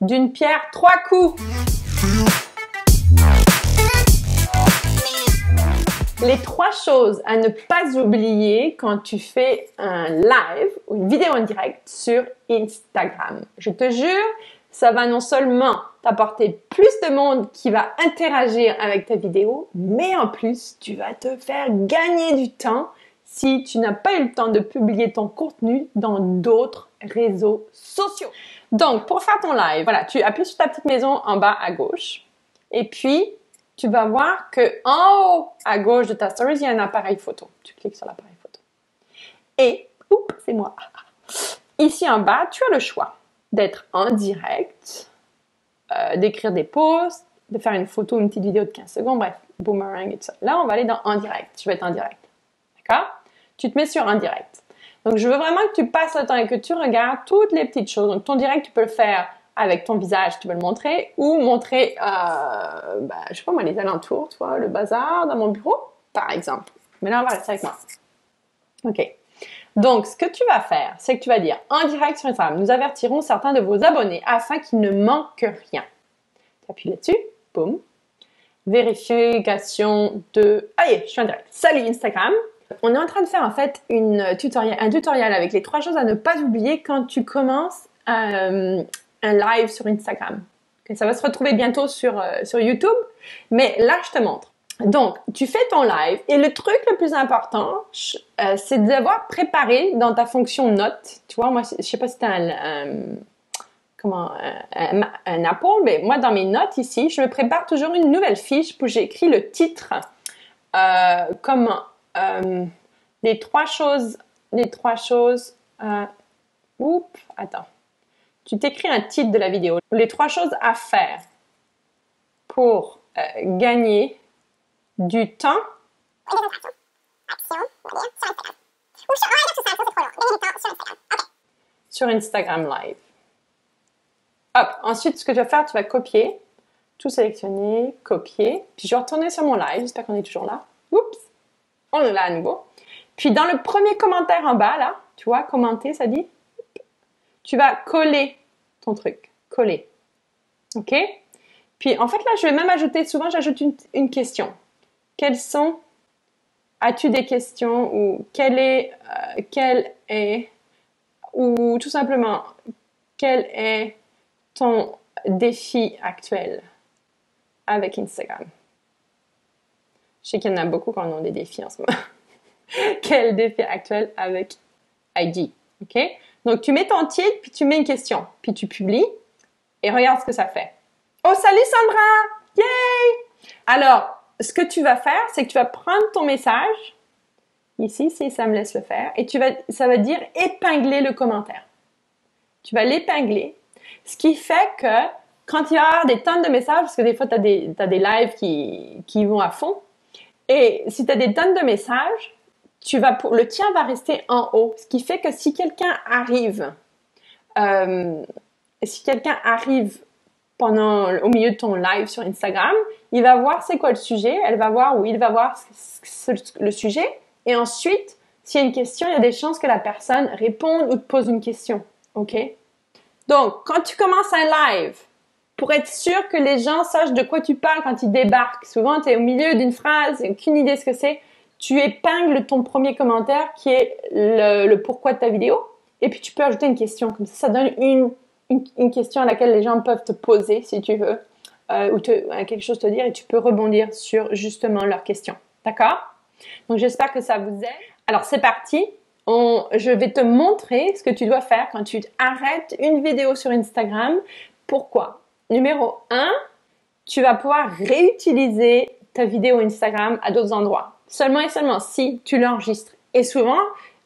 d'une pierre trois coups. Les trois choses à ne pas oublier quand tu fais un live ou une vidéo en direct sur Instagram. Je te jure, ça va non seulement t'apporter plus de monde qui va interagir avec ta vidéo, mais en plus, tu vas te faire gagner du temps si tu n'as pas eu le temps de publier ton contenu dans d'autres réseaux sociaux. Donc, pour faire ton live, voilà, tu appuies sur ta petite maison en bas à gauche et puis tu vas voir que en haut à gauche de ta story, il y a un appareil photo. Tu cliques sur l'appareil photo. Et, oups, c'est moi. Ici en bas, tu as le choix d'être en direct, d'écrire des posts, de faire une photo, une petite vidéo de 15 secondes, bref, boomerang et tout ça. Là, on va aller dans en direct. Je vais être en direct. D'accord? Tu te mets sur en direct. Donc, je veux vraiment que tu passes le temps et que tu regardes toutes les petites choses. Donc, ton direct, tu peux le faire avec ton visage, tu peux le montrer, ou montrer, je sais pas moi, les alentours, tu vois, le bazar dans mon bureau, par exemple. Mais là, on va rester avec moi. OK. Donc, ce que tu vas faire, c'est que tu vas dire en direct sur Instagram, nous avertirons certains de vos abonnés afin qu'ils ne manquent rien. Tu appuies là-dessus, boum. Vérification de... Allez, je suis en direct. Salut Instagram. On est en train de faire en fait un tutoriel avec les trois choses à ne pas oublier quand tu commences un live sur Instagram. Okay, ça va se retrouver bientôt sur YouTube, mais là, je te montre. Donc, tu fais ton live et le truc le plus important, c'est d'avoir préparé dans ta fonction notes. Tu vois, moi, je sais pas si tu as un Apple, mais moi, dans mes notes ici, je me prépare toujours une nouvelle fiche où j'écris le titre, les trois choses, attends. Tu t'écris un titre de la vidéo. Les trois choses à faire pour gagner du temps sur Instagram Live. Hop, ensuite, ce que tu vas faire, tu vas copier, tout sélectionner, copier, puis je vais retourner sur mon live, j'espère qu'on est toujours là. Oups, on est là à nouveau. Puis dans le premier commentaire en bas, là, tu vois, commenter, ça dit, tu vas coller ton truc, coller. OK? Puis en fait, là, je vais même ajouter, souvent, j'ajoute une question. As-tu des questions ou ou tout simplement, quel est ton défi actuel avec Instagram? Je sais qu'il y en a beaucoup qui en ont des défis en ce moment. Quel défi actuel avec IG? OK? Donc, tu mets ton titre, puis tu mets une question, puis tu publies, et regarde ce que ça fait. Oh, salut Sandra! Yay! Alors, ce que tu vas faire, c'est que tu vas prendre ton message, ici, si ça me laisse le faire, et ça va dire épingler le commentaire. Tu vas l'épingler, ce qui fait que quand il va y avoir des tonnes de messages, parce que des fois, tu as des lives qui vont à fond, et si tu as des tonnes de messages, le tien va rester en haut, ce qui fait que si quelqu'un arrive au milieu de ton live sur Instagram, il va voir c'est quoi le sujet, il va voir le sujet, et ensuite, s'il y a une question, il y a des chances que la personne réponde ou te pose une question, OK? Donc, quand tu commences un live, pour être sûr que les gens sachent de quoi tu parles quand ils débarquent, souvent tu es au milieu d'une phrase, aucune idée ce que c'est, tu épingles ton premier commentaire qui est le pourquoi de ta vidéo, et puis tu peux ajouter une question. Comme ça donne une question à laquelle les gens peuvent te poser si tu veux, ou quelque chose te dire, et tu peux rebondir sur justement leur question. D'accord? Donc j'espère que ça vous aide. Alors c'est parti. Je vais te montrer ce que tu dois faire quand tu arrêtes une vidéo sur Instagram. Pourquoi? Numéro 1, tu vas pouvoir réutiliser ta vidéo Instagram à d'autres endroits. Seulement et seulement si tu l'enregistres. Et souvent,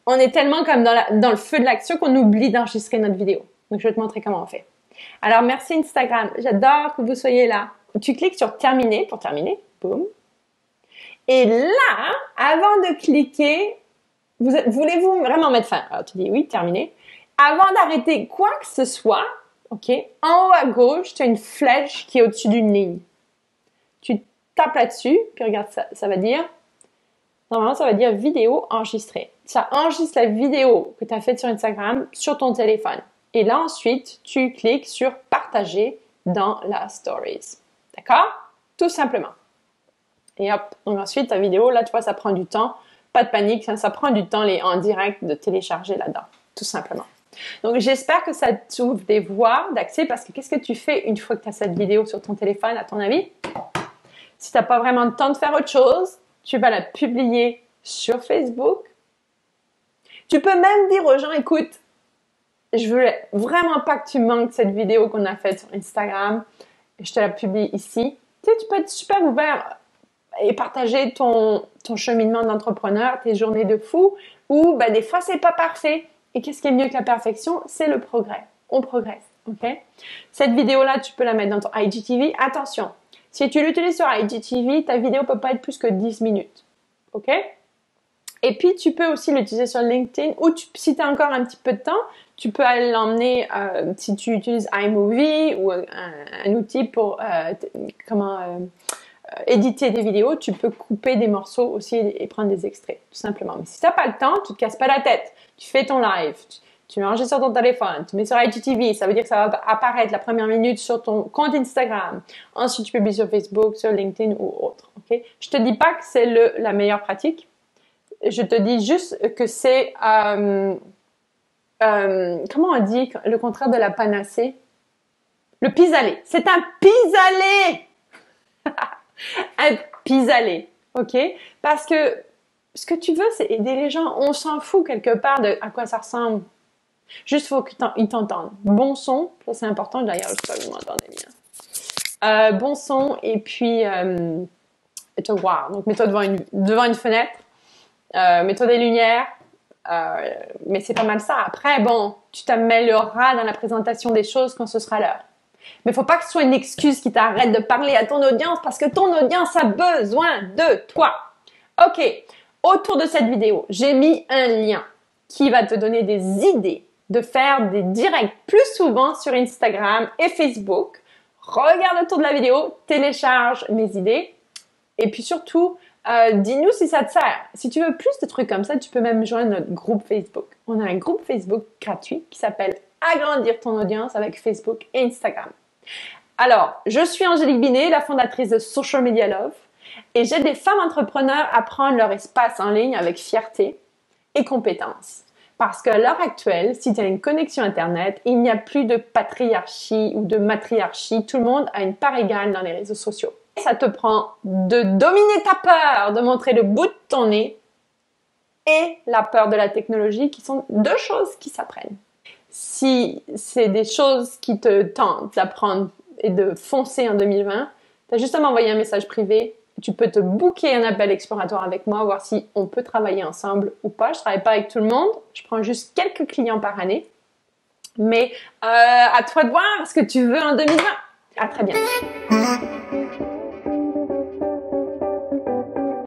on est tellement comme dans le feu de l'action qu'on oublie d'enregistrer notre vidéo. Donc, je vais te montrer comment on fait. Alors, merci Instagram. J'adore que vous soyez là. Tu cliques sur terminer pour terminer. Boum. Et là, avant de cliquer, voulez-vous vraiment mettre fin? Alors, tu dis oui, terminer. Avant d'arrêter quoi que ce soit, OK, en haut à gauche, tu as une flèche qui est au-dessus d'une ligne. Tu tapes là-dessus, puis regarde ça. Ça va dire, normalement, ça va dire vidéo enregistrée. Ça enregistre la vidéo que tu as faite sur Instagram sur ton téléphone. Et là, ensuite, tu cliques sur partager dans la stories. D'accord? Tout simplement. Et hop, donc ensuite, ta vidéo, là, tu vois, ça prend du temps. Pas de panique, ça prend du temps en direct de télécharger là-dedans. Tout simplement. Donc, j'espère que ça t'ouvre des voies d'accès parce que qu'est-ce que tu fais une fois que tu as cette vidéo sur ton téléphone, à ton avis? Si tu n'as pas vraiment le temps de faire autre chose, tu vas la publier sur Facebook. Tu peux même dire aux gens, écoute, je veux vraiment pas que tu manques cette vidéo qu'on a faite sur Instagram. Je te la publie ici. Tu sais, tu peux être super ouvert et partager ton cheminement d'entrepreneur, tes journées de fou, où ben, des fois, c'est pas parfait. Et qu'est-ce qui est mieux que la perfection? C'est le progrès. On progresse, ok? Cette vidéo-là, tu peux la mettre dans ton IGTV. Attention, si tu l'utilises sur IGTV, ta vidéo peut pas être plus que 10 minutes, ok? Et puis, tu peux aussi l'utiliser sur LinkedIn ou si tu as encore un petit peu de temps, tu peux aller l'emmener si tu utilises iMovie ou un outil pour éditer des vidéos. Tu peux couper des morceaux aussi et prendre des extraits, tout simplement. Mais si tu n'as pas le temps, tu ne te casses pas la tête. Tu fais ton live, tu l'enregistres sur ton téléphone, tu mets sur IGTV, ça veut dire que ça va apparaître la première minute sur ton compte Instagram. Ensuite, tu publies sur Facebook, sur LinkedIn ou autre. Okay? Je ne te dis pas que c'est la meilleure pratique. Je te dis juste que c'est, comment on dit le contraire de la panacée? Le pis-aller. C'est un pis-aller! Un pis-aller, ok? Parce que ce que tu veux, c'est aider les gens. On s'en fout quelque part de à quoi ça ressemble. Juste faut qu'ils t'entendent. Bon son, ça c'est important d'ailleurs, je sais pas si vous m'entendez bien. Bon son et puis te voir. Donc mets-toi devant une fenêtre. Mets-toi des lumières, mais c'est pas mal ça. Après, bon, tu t'amélioreras dans la présentation des choses quand ce sera l'heure. Mais faut pas que ce soit une excuse qui t'arrête de parler à ton audience parce que ton audience a besoin de toi. Ok, autour de cette vidéo, j'ai mis un lien qui va te donner des idées de faire des directs plus souvent sur Instagram et Facebook. Regarde autour de la vidéo, télécharge mes idées et puis surtout, dis-nous si ça te sert. Si tu veux plus de trucs comme ça, tu peux même joindre notre groupe Facebook. On a un groupe Facebook gratuit qui s'appelle Agrandir ton audience avec Facebook et Instagram. Alors, je suis Angélique Binet, la fondatrice de Social Media Love et j'aide des femmes entrepreneurs à prendre leur espace en ligne avec fierté et compétence. Parce qu'à l'heure actuelle, si tu as une connexion Internet, il n'y a plus de patriarchie ou de matriarchie. Tout le monde a une part égale dans les réseaux sociaux. Ça te prend de dominer ta peur, de montrer le bout de ton nez et la peur de la technologie qui sont deux choses qui s'apprennent. Si c'est des choses qui te tentent d'apprendre et de foncer en 2020, tu as juste à m'envoyer un message privé. Tu peux te booker un appel exploratoire avec moi, voir si on peut travailler ensemble ou pas. Je travaille pas avec tout le monde. Je prends juste quelques clients par année. Mais à toi de voir ce que tu veux en 2020. À très bientôt.